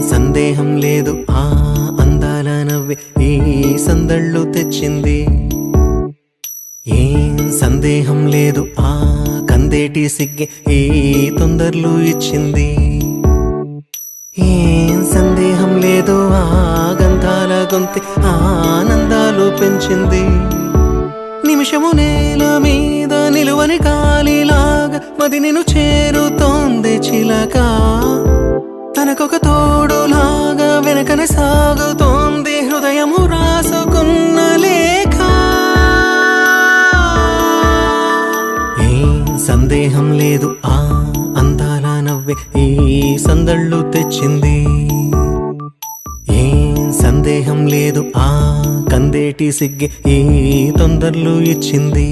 సందేహం లేదు ఆ అందాల నవ్వే ఈ సందళ్ళు తెచ్చింది. ఏం సందేహం లేదు ఆ కందేటి సిగ్గే ఈ తొందరలు ఇచ్చింది. ఏం సందేహం లేదు ఆ గంధాల గొంతి ఆనందాలు పెంచింది. నిమిషము నేల మీద నిలువని కాలిలాగా మది నిన్ను చేరుతోంది చిలక. తనకొక తోడులాగా వెనకనే సాగుతోంది హృదయము రాసుకున్న లేఖ. ఏం సందేహం లేదు ఆ అందాల నవ్వే ఈ సందళ్ళు తెచ్చింది. ఏం సందేహం లేదు ఆ కందేటి సిగ్గే ఈ తొందరలు ఇచ్చింది.